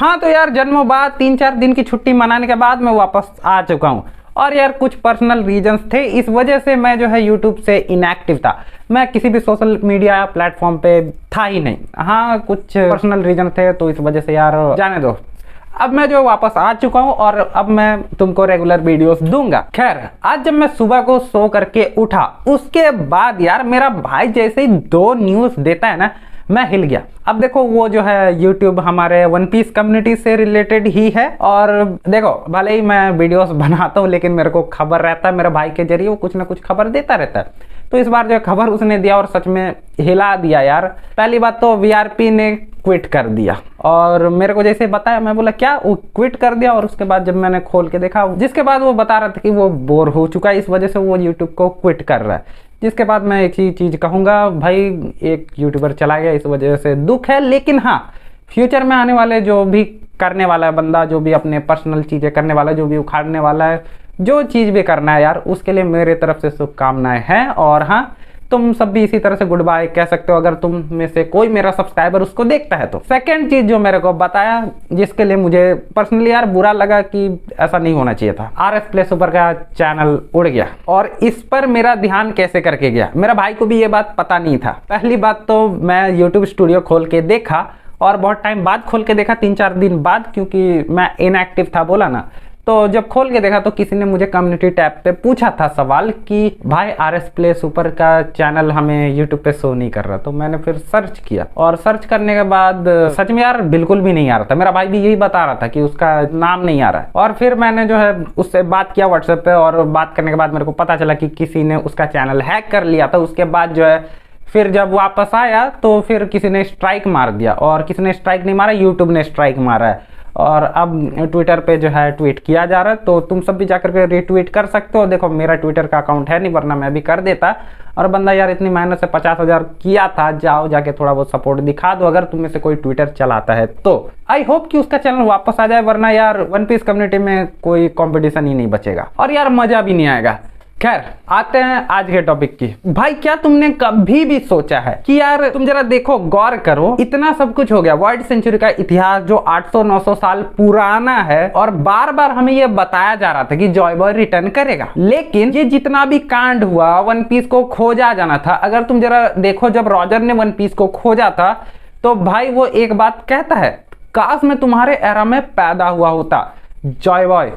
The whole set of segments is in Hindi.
हाँ तो यार जन्मों बाद 3-4 दिन की छुट्टी मनाने के बाद मैं वापस आ चुका हूँ। और यार कुछ पर्सनल रीजंस थे, इस वजह से मैं जो है यूट्यूब से इनएक्टिव था। मैं किसी भी सोशल मीडिया प्लेटफॉर्म पे था ही नहीं। हाँ कुछ पर्सनल रीजन थे तो इस वजह से यार जाने दो। अब मैं जो वापस आ चुका हूँ और अब मैं तुमको रेगुलर वीडियोस दूंगा। खैर आज जब मैं सुबह को सो करके उठा उसके बाद यार मेरा भाई जैसे ही 2 न्यूज़ देता है ना, मैं हिल गया। अब देखो वो जो है YouTube हमारे वन पीस कम्युनिटी से रिलेटेड ही है। और देखो भले ही मैं वीडियोस बनाता हूँ लेकिन मेरे को खबर रहता है, मेरे भाई के जरिए वो कुछ ना कुछ खबर देता रहता है। तो इस बार जो खबर उसने दिया और सच में हिला दिया यार। पहली बात तो VRP ने क्विट कर दिया और मेरे को जैसे बताया मैं बोला क्या वो क्विट कर दिया, और उसके बाद जब मैंने खोल के देखा जिसके बाद वो बता रहा था कि वो बोर हो चुका है, इस वजह से वो यूट्यूब को क्विट कर रहा है। जिसके बाद मैं एक ही चीज़ कहूँगा, भाई एक यूट्यूबर चला गया, इस वजह से दुख है। लेकिन हाँ फ्यूचर में आने वाले जो भी करने वाला है बंदा, जो भी अपने पर्सनल चीज़ें करने वाला है, जो भी उखाड़ने वाला है, जो चीज़ भी करना है यार, उसके लिए मेरे तरफ से शुभकामनाएं हैं। और हाँ तुम सब भी इसी तरह से गुड बाय कह सकते हो अगर तुम में से कोई मेरा सब्सक्राइबर उसको देखता है तो। सेकंड चीज जो मेरे को बताया जिसके लिए मुझे पर्सनली यार बुरा लगा कि ऐसा नहीं होना चाहिए था, RS प्ले सुपर का चैनल उड़ गया। और इस पर मेरा ध्यान कैसे करके गया, मेरा भाई को भी ये बात पता नहीं था। पहली बात तो मैं YouTube स्टूडियो खोल के देखा और बहुत टाइम बाद खोल के देखा, 3-4 दिन बाद, क्योंकि मैं इनएक्टिव था बोला ना। तो जब खोल के देखा तो किसी ने मुझे कम्युनिटी टैब पे पूछा था सवाल कि भाई RS प्ले सुपर का चैनल हमें YouTube पे शो नहीं कर रहा। तो मैंने फिर सर्च किया और सर्च करने के बाद सच में यार बिल्कुल भी नहीं आ रहा था। मेरा भाई भी यही बता रहा था कि उसका नाम नहीं आ रहा है। और फिर मैंने जो है उससे बात किया व्हाट्सएप पे, और बात करने के बाद मेरे को पता चला कि किसी ने उसका चैनल हैक कर लिया था। उसके बाद जो है फिर जब वापस आया तो फिर किसी ने स्ट्राइक मार दिया, और किसी ने स्ट्राइक नहीं मारा, यूट्यूब ने स्ट्राइक मारा है। और अब ट्विटर पे जो है ट्वीट किया जा रहा है, तो तुम सब भी जाकर के रीट्वीट कर सकते हो। देखो मेरा ट्विटर का अकाउंट है नहीं, वरना मैं भी कर देता। और बंदा यार इतनी मेहनत से 50,000 किया था, जाओ जाके थोड़ा बहुत सपोर्ट दिखा दो अगर तुम में से कोई ट्विटर चलाता है तो। आई होप कि उसका चैनल वापस आ जाए, वरना यार वन पीस कम्युनिटी में कोई कॉम्पिटिशन ही नहीं बचेगा और यार मजा भी नहीं आएगा। खैर आते हैं आज के टॉपिक की। भाई क्या तुमने कभी भी सोचा है कि यार तुम जरा देखो, गौर करो, इतना सब कुछ हो गया, वर्ल्ड सेंचुरी का इतिहास जो 800-900 साल पुराना है, और बार बार हमें ये बताया जा रहा था कि जॉय बॉय रिटर्न करेगा। लेकिन ये जितना भी कांड हुआ, वन पीस को खोजा जाना था। अगर तुम जरा देखो जब रॉजर ने वन पीस को खोजा था तो भाई वो एक बात कहता है, काश मैं तुम्हारे एरा में पैदा हुआ होता जॉय बॉय।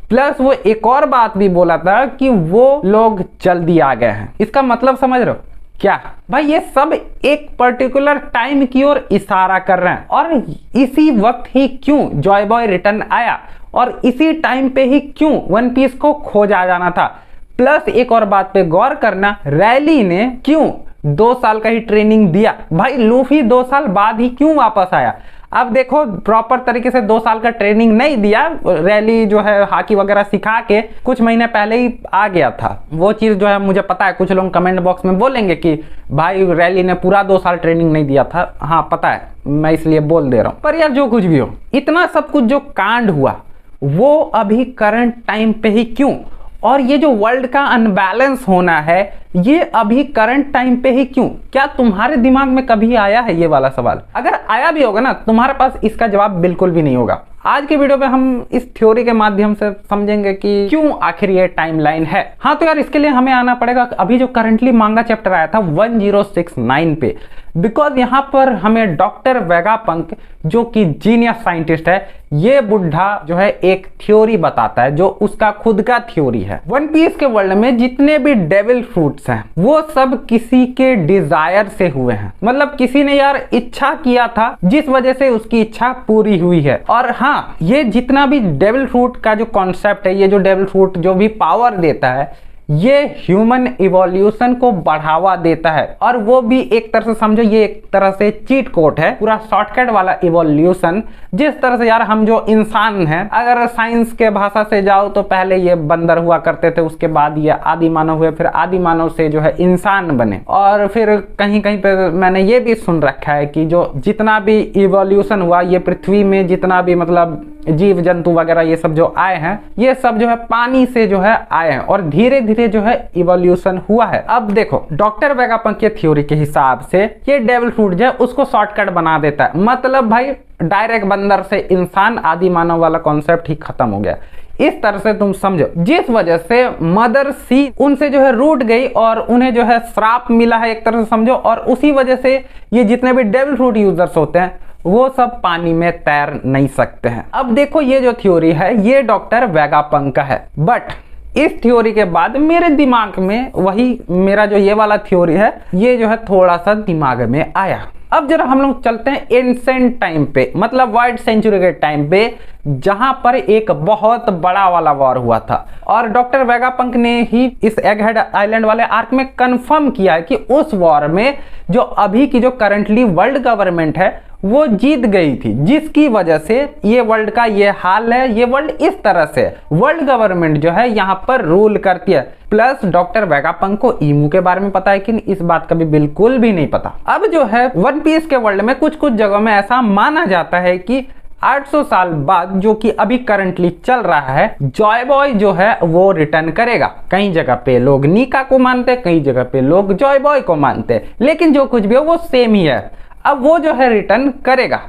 प्लस वो एक और बात भी बोला था कि वो लोग जल्दी आ गए हैं। इसका मतलब समझ रहे हो क्या भाई? ये सब एक पर्टिकुलर टाइम की ओर इशारा कर रहे हैं, और इसी वक्त ही क्यों जॉय बॉय रिटर्न आया, और इसी टाइम पे ही क्यों वन पीस को खोजा जाना था। प्लस एक और बात पे गौर करना, रैली ने क्यों 2 साल का ही ट्रेनिंग दिया। भाई लूफी 2 साल बाद ही क्यों वापस आया। अब देखो प्रॉपर तरीके से 2 साल का ट्रेनिंग नहीं दिया, रैली जो है हाकी वगैरह सिखा के कुछ महीने पहले ही आ गया था। वो चीज़ जो है मुझे पता है, कुछ लोग कमेंट बॉक्स में बोलेंगे कि भाई रैली ने पूरा 2 साल ट्रेनिंग नहीं दिया था। हाँ पता है, मैं इसलिए बोल दे रहा हूँ। पर यार जो कुछ भी हो, इतना सब कुछ जो कांड हुआ वो अभी करंट टाइम पे ही क्यों, और ये जो वर्ल्ड का अनबैलेंस होना है ये अभी करंट टाइम पे ही क्यों। क्या तुम्हारे दिमाग में कभी आया है ये वाला सवाल? अगर आया भी होगा ना, तुम्हारे पास इसका जवाब बिल्कुल भी नहीं होगा। आज के वीडियो में हम इस थ्योरी के माध्यम से समझेंगे कि क्यों आखिर ये टाइमलाइन है। हाँ तो यार इसके लिए हमें आना पड़ेगा अभी जो करंटली मांगा चैप्टर आया था 1069 पे, बिकॉज यहाँ पर हमें डॉक्टर वेगापंक जो कि जीनियस साइंटिस्ट है, ये बुढ़ा जो है एक थ्योरी बताता है जो उसका खुद का थ्योरी है। वन पीस के वर्ल्ड में जितने भी डेविल फ्रूट्स हैं वो सब किसी के डिजायर से हुए हैं। मतलब किसी ने यार इच्छा किया था जिस वजह से उसकी इच्छा पूरी हुई है। और हाँ ये जितना भी डेविल फ्रूट का जो कॉन्सेप्ट है, ये जो डेविल फ्रूट जो भी पावर देता है, ये ह्यूमन इवोल्यूशन को बढ़ावा देता है। और वो भी एक तरह से समझो ये एक तरह से चीट कोड है, पूरा शॉर्टकट वाला इवोल्यूशन। जिस तरह से यार हम जो इंसान हैं, अगर साइंस के भाषा से जाओ तो पहले ये बंदर हुआ करते थे, उसके बाद ये आदि मानव हुए, फिर आदि मानव से जो है इंसान बने। और फिर कहीं कहीं पे मैंने ये भी सुन रखा है कि जो जितना भी इवोल्यूशन हुआ, ये पृथ्वी में जितना भी मतलब जीव जंतु वगैरह ये सब जो आए हैं, ये सब जो है पानी से जो है आए हैं, और धीरे धीरे जो है इवोल्यूशन हुआ है। अब देखो डॉक्टर वेगापंक के थ्योरी के हिसाब से ये डेविल फ्रूट जो है उसको शॉर्टकट बना देता है। मतलब भाई डायरेक्ट बंदर से इंसान आदि मानव वाला कॉन्सेप्ट ही खत्म हो गया। इस तरह से तुम समझो, जिस वजह से मदर सी उनसे जो है रूठ गई और उन्हें जो है श्राप मिला है एक तरह से समझो, और उसी वजह से ये जितने भी डेविल फ्रूट यूजर्स होते हैं वो सब पानी में तैर नहीं सकते हैं। अब देखो ये जो थ्योरी है ये डॉक्टर वेगापंक का है, बट इस थ्योरी के बाद मेरे दिमाग में वही मेरा जो ये वाला थ्योरी है ये जो है थोड़ा सा दिमाग में आया। अब जरा हम लोग चलते हैं एंसेंट टाइम पे, मतलब वर्ल्ड सेंचुरी के टाइम पे, जहां पर एक बहुत बड़ा वाला वॉर हुआ था और डॉक्टर वेगापंक ने ही इस एगहेड आइलैंड वाले आर्क में कंफर्म किया है कि उस वॉर में जो अभी की जो करंटली वर्ल्ड गवर्नमेंट है वो जीत गई थी, जिसकी वजह से ये वर्ल्ड का ये हाल है। ये वर्ल्ड इस तरह से वर्ल्ड गवर्नमेंट जो है यहाँ पर रूल करती है। प्लस डॉक्टर वेगापंक को ईमू के बारे में पता है कि इस बात का भी बिल्कुल भी नहीं पता। अब जो है वन पीस के वर्ल्ड में कुछ कुछ जगहों में ऐसा माना जाता है कि 800 साल बाद, जो कि अभी करंटली चल रहा है, जॉय बॉय जो है वो रिटर्न करेगा। कई जगह पे लोग नीका को मानते, कई जगह पे लोग जॉय बॉय को मानते, लेकिन जो कुछ भी हो वो सेम ही है। अब वो जो है रिटर्न करेगा,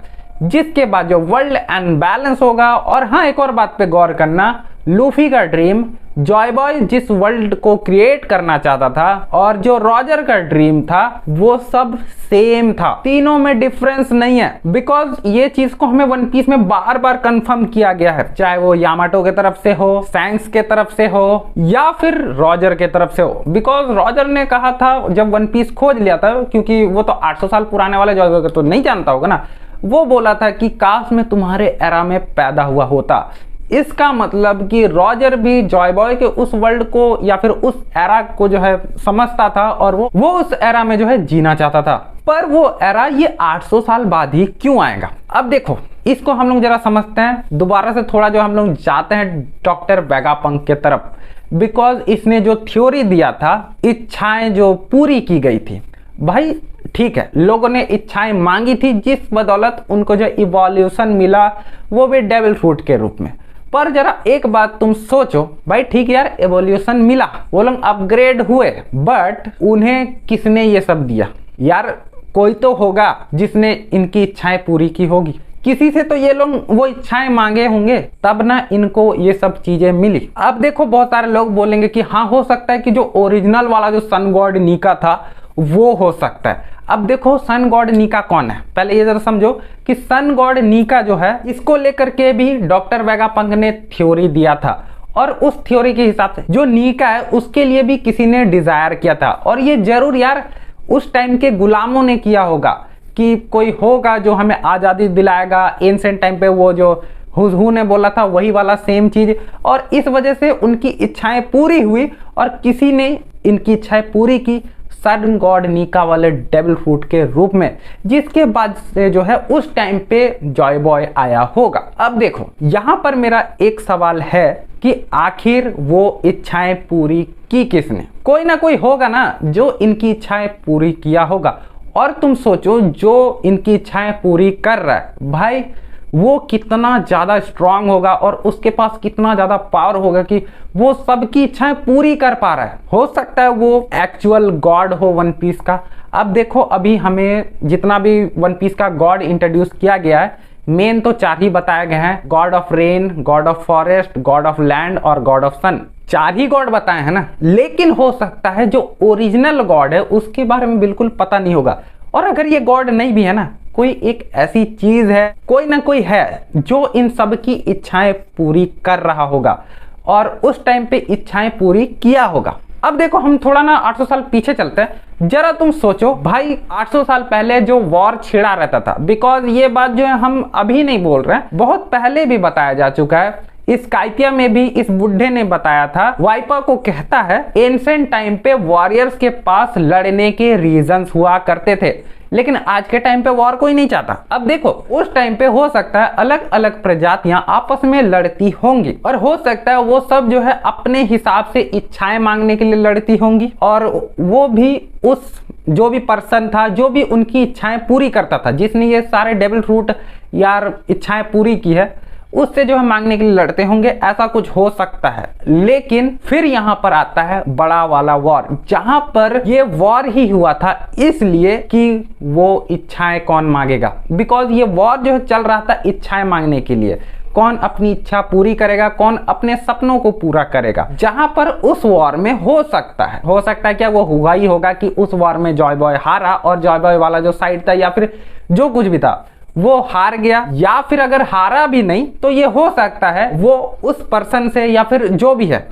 जिसके बाद जो वर्ल्ड अनबैलेंस होगा। और हाँ, एक और बात पे गौर करना, लूफी का ड्रीम जॉय बॉय जिस वर्ल्ड को क्रिएट करना चाहता था और जो रॉजर का ड्रीम था वो सब सेम था, तीनों में डिफरेंस नहीं है। बिकॉज ये चीज को हमें वन पीस में बार बार कंफर्म किया गया है, चाहे वो यामाटो के तरफ से हो, सैंक्स के तरफ से हो या फिर रॉजर के तरफ से हो। बिकॉज रॉजर ने कहा था जब वन पीस खोज लिया था, क्योंकि वो तो 800 साल पुराने वाले जॉय बॉय को तो नहीं जानता होगा ना, वो बोला था कि काश मैं तुम्हारे एरा में पैदा हुआ होता। इसका मतलब कि रॉजर भी जॉय बॉय के उस वर्ल्ड को या फिर उस एरा को जो है समझता था और वो उस एरा में जो है जीना चाहता था। पर वो एरा ये 800 साल बाद ही क्यों आएगा? अब देखो इसको हम लोग जरा समझते हैं दोबारा से, थोड़ा जो हम लोग जाते हैं डॉक्टर वेगापंक के तरफ। बिकॉज इसने जो थ्योरी दिया था, इच्छाएं जो पूरी की गई थी, भाई ठीक है, लोगों ने इच्छाएं मांगी थी जिस बदौलत उनको जो इवोल्यूशन मिला वो भी डेविल फ्रूट के रूप में। पर जरा एक बात तुम सोचो, भाई ठीक यार एवोल्यूशन मिला, वो लोग अपग्रेड हुए, बट उन्हें किसने ये सब दिया? यार कोई तो होगा जिसने इनकी इच्छाएं पूरी की होगी, किसी से तो ये लोग वो इच्छाएं मांगे होंगे, तब ना इनको ये सब चीजें मिली। अब देखो बहुत सारे लोग बोलेंगे कि हाँ हो सकता है कि जो ओरिजिनल वाला जो सन गॉड नीका था वो हो सकता है। अब देखो सन गॉड नीका कौन है, पहले ये जरा समझो कि सन गॉड नीका जो है इसको लेकर के भी डॉक्टर वेगापंक ने थ्योरी दिया था। और उस थ्योरी के हिसाब से जो नीका है उसके लिए भी किसी ने डिजायर किया था, और ये जरूर यार उस टाइम के गुलामों ने किया होगा कि कोई होगा जो हमें आजादी दिलाएगा। एंशिएंट टाइम पे वो जो हुजहू ने बोला था वही वाला सेम चीज, और इस वजह से उनकी इच्छाएं पूरी हुई और किसी ने इनकी इच्छाएं पूरी की सन गॉड नीका वाले डेविल फ्रूट के रूप में, जिसके बाद से जो है उस टाइम पे जॉय बॉय आया होगा। अब देखो यहां पर मेरा एक सवाल है कि आखिर वो इच्छाएं पूरी की किसने? कोई ना कोई होगा ना जो इनकी इच्छाएं पूरी किया होगा। और तुम सोचो जो इनकी इच्छाएं पूरी कर रहा है, भाई वो कितना ज्यादा स्ट्रांग होगा और उसके पास कितना ज्यादा पावर होगा कि वो सबकी इच्छाएं पूरी कर पा रहा है। हो सकता है वो एक्चुअल गॉड हो वन पीस का। अब देखो अभी हमें जितना भी वन पीस का गॉड इंट्रोड्यूस किया गया है, मेन तो 4 ही बताए गए हैं, god of rain, god of forest, god of land और गॉड ऑफ सन। 4 ही गॉड बताए हैं ना। लेकिन हो सकता है जो ओरिजिनल गॉड है उसके बारे में बिल्कुल पता नहीं होगा। और अगर ये गॉड नहीं भी है ना, कोई एक ऐसी चीज है, कोई ना कोई है जो इन सब की इच्छाएं पूरी कर रहा होगा और उस टाइम पे इच्छाएं पूरी किया होगा। अब देखो हम थोड़ा ना 800 साल पीछे चलते हैं। जरा तुम सोचो भाई 800 साल पहले जो वॉर छिड़ा रहता था, बिकॉज ये बात जो है हम अभी नहीं बोल रहे हैं, बहुत पहले भी बताया जा चुका है। इस काइतिया में भी इस बुढ़े ने बताया था, वाइपर को कहता है एंशिएंट टाइम पे वॉरियर्स के पास लड़ने के रीजंस हुआ करते थे, लेकिन आज के टाइम पे वॉर कोई नहीं चाहता। अब देखो उस टाइम पे हो सकता है अलग अलग प्रजातियां आपस में लड़ती होंगी, और हो सकता है वो सब जो है अपने हिसाब से इच्छाएं मांगने के लिए लड़ती होंगी, और वो भी उस जो भी पर्सन था जो भी उनकी इच्छाएं पूरी करता था, जिसने ये सारे डेविल फ्रूट यार इच्छाएं पूरी की है, उससे जो है मांगने के लिए लड़ते होंगे, ऐसा कुछ हो सकता है। लेकिन फिर यहाँ पर आता है बड़ा वाला वॉर, जहां पर ये वॉर ही हुआ था इसलिए कि वो इच्छाएं कौन मांगेगा। बिकॉज ये वॉर जो है चल रहा था इच्छाएं मांगने के लिए, कौन अपनी इच्छा पूरी करेगा, कौन अपने सपनों को पूरा करेगा। जहां पर उस वॉर में हो सकता है क्या वो हुआ ही होगा कि उस वॉर में जॉय बॉय हारा और जॉय बॉय वाला जो साइड था या फिर जो कुछ भी था वो हार गया, या फिर अगर हारा भी नहीं तो ये हो सकता है वो उस पर्सन से या फिर जो भी है,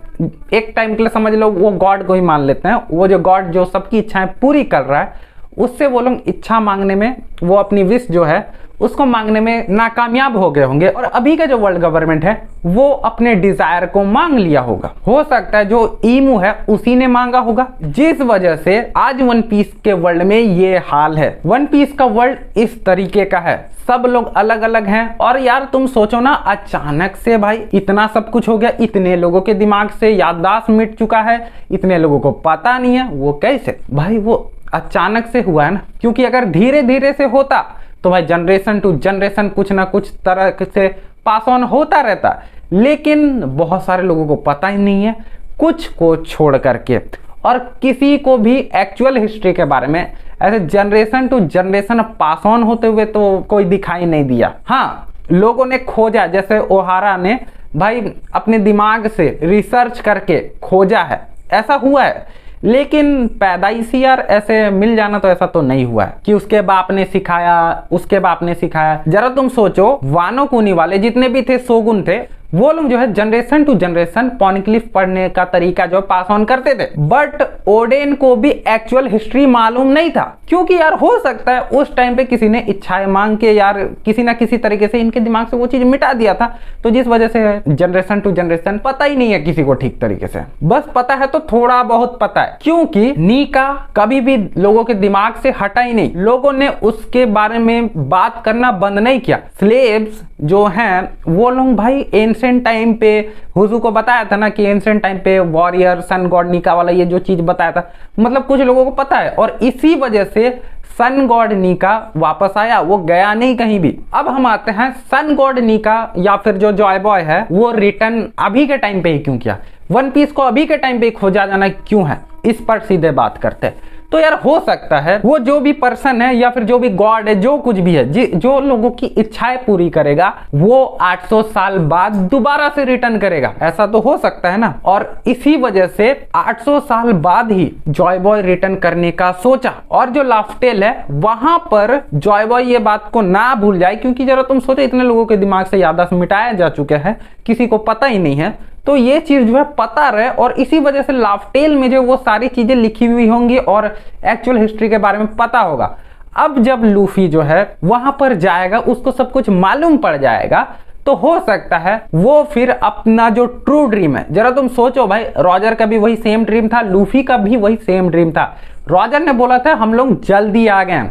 एक टाइम के लिए समझ लो वो गॉड को ही मान लेते हैं, वो जो गॉड जो सबकी इच्छाएं पूरी कर रहा है उससे वो लोग इच्छा मांगने में, वो अपनी विश जो है उसको मांगने में नाकामयाब हो गए होंगे और अभी का जो वर्ल्ड गवर्नमेंट है वो अपने डिजायर को मांग लिया होगा। हो सकता है जो ईमू है उसी ने मांगा होगा, जिस वजह से आज वन पीस के वर्ल्ड में ये हाल है। वन पीस का वर्ल्ड इस तरीके का है, सब लोग अलग अलग हैं। और यार तुम सोचो ना, अचानक से भाई इतना सब कुछ हो गया, इतने लोगों के दिमाग से याददाश्त मिट चुका है, इतने लोगों को पता नहीं है वो कैसे भाई, वो अचानक से हुआ है ना। क्योंकि अगर धीरे धीरे से होता तो भाई जनरेशन टू जनरेशन कुछ ना कुछ तरह से पास ऑन होता रहता, लेकिन बहुत सारे लोगों को पता ही नहीं है, कुछ को छोड़ करके। और किसी को भी एक्चुअल हिस्ट्री के बारे में ऐसे generation to generation pass on होते हुए तो कोई दिखाई नहीं दिया। हाँ, लोगों ने खोजा, जैसे ओहारा ने भाई अपने दिमाग से रिसर्च करके खोजा है, ऐसा हुआ है। लेकिन पैदाइशी यार ऐसे मिल जाना तो ऐसा तो नहीं हुआ है कि उसके बाप ने सिखाया, उसके बाप ने सिखाया। जरा तुम सोचो, वानो कुनी वाले जितने भी थे शोगुन थे, वो लोग जो है जनरेशन टू जनरेशन पॉनिक्लिफ पढ़ने का तरीका जो पास ऑन करते थे, बट ओडेन को भी एक्चुअल हिस्ट्री मालूम नहीं था। क्योंकि यार हो सकता है उस टाइम पे किसी ने इच्छाएं मांग के यार किसी ना किसी तरीके से इनके दिमाग से वो चीज मिटा दिया था, तो जिस वजह से जनरेशन टू जनरेशन पता ही नहीं है किसी को ठीक तरीके से। बस पता है तो थोड़ा बहुत पता है, क्योंकि नीका कभी भी लोगों के दिमाग से हटा ही नहीं, लोगों ने उसके बारे में बात करना बंद नहीं किया। स्लेव्स जो हैं वो लोग भाई एंशिएंट टाइम पे, हुजू को बताया था ना कि एंशिएंट टाइम पे वॉरियर सन गॉड नीका वाला ये जो चीज बताया था, मतलब कुछ लोगों को पता है। और इसी वजह से सन गॉड नीका वापस आया, वो गया नहीं कहीं भी। अब हम आते हैं सन गॉड नीका या फिर जो जॉय बॉय है वो रिटर्न अभी के टाइम पे ही क्यों किया, वन पीस को अभी के टाइम पे खोजा जाना क्यों है, इस पर सीधे बात करते हैं। तो यार हो सकता है वो जो भी पर्सन है या फिर जो भी गॉड है, जो कुछ भी है, जो लोगों की इच्छाएं पूरी करेगा वो 800 साल बाद दोबारा से रिटर्न करेगा, ऐसा तो हो सकता है ना। और इसी वजह से 800 साल बाद ही जॉय बॉय रिटर्न करने का सोचा। और जो लाफ्टेल है वहां पर जॉय बॉय ये बात को ना भूल जाए, क्योंकि जरा तुम सोचो इतने लोगों के दिमाग से याददाश्त मिटाया जा चुका है, किसी को पता ही नहीं है, तो ये चीज जो है पता रहे। और इसी वजह से लाफ्टेल में जो वो सारी चीजें लिखी हुई होंगी और एक्चुअल हिस्ट्री के बारे में पता होगा। अब जब लूफी जो है वहां पर जाएगा, उसको सब कुछ मालूम पड़ जाएगा, तो हो सकता है वो फिर अपना जो ट्रू ड्रीम है, जरा तुम सोचो भाई, रॉजर का भी वही सेम ड्रीम था, लूफी का भी वही सेम ड्रीम था। रॉजर ने बोला था हम लोग जल्दी आ गए,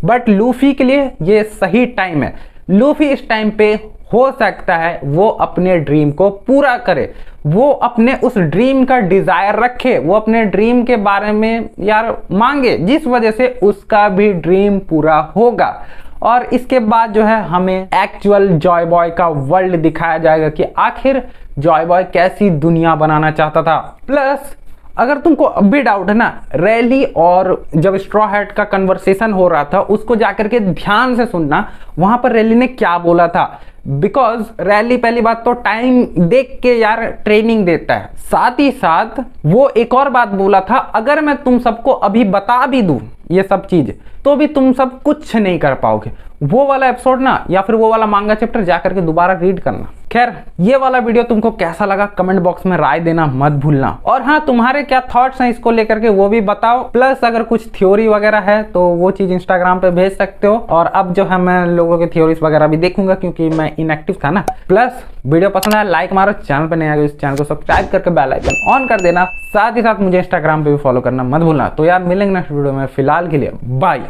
बट लूफी के लिए ये सही टाइम है। लूफी इस टाइम पे हो सकता है वो अपने ड्रीम को पूरा करे, वो अपने उस ड्रीम का डिजायर रखे, वो अपने ड्रीम के बारे में यार मांगे, जिस वजह से उसका भी ड्रीम पूरा होगा। और इसके बाद जो है हमें एक्चुअल जॉय बॉय का वर्ल्ड दिखाया जाएगा कि आखिर जॉय बॉय कैसी दुनिया बनाना चाहता था। प्लस अगर तुमको अब भी डाउट है ना, रैली और जब स्ट्रॉ हैट का कन्वर्सेशन हो रहा था उसको जाकर के ध्यान से सुनना, वहां पर रैली ने क्या बोला था। बिकॉज रैली पहली बात तो टाइम देख के यार ट्रेनिंग देता है, साथ ही साथ वो एक और बात बोला था, अगर मैं तुम सबको अभी बता भी दूं ये सब चीज तो भी तुम सब कुछ नहीं कर पाओगे। वो वाला एपिसोड ना या फिर वो वाला मांगा चैप्टर जाकर के दोबारा रीड करना। खैर, ये वाला वीडियो तुमको कैसा लगा कमेंट बॉक्स में राय देना मत भूलना। और हाँ, तुम्हारे क्या थॉट्स हैं इसको लेकर के वो भी बताओ। प्लस अगर कुछ थ्योरी वगैरह है तो वो चीज इंस्टाग्राम पे भेज सकते हो। और अब जो है मैं लोगों के थ्योरीज वगैरह भी देखूंगा क्योंकि मैं इनएक्टिव था ना। प्लस वीडियो पसंद आया लाइक मारो, चैनल पे नए आ गए इस चैनल को सब्सक्राइब करके बेल आइकन ऑन कर देना। साथ ही साथ मुझे इंस्टाग्राम पे भी फॉलो करना मत भूलना। तो यार मिलेंगे नेक्स्ट वीडियो में, फिलहाल के लिए बाय।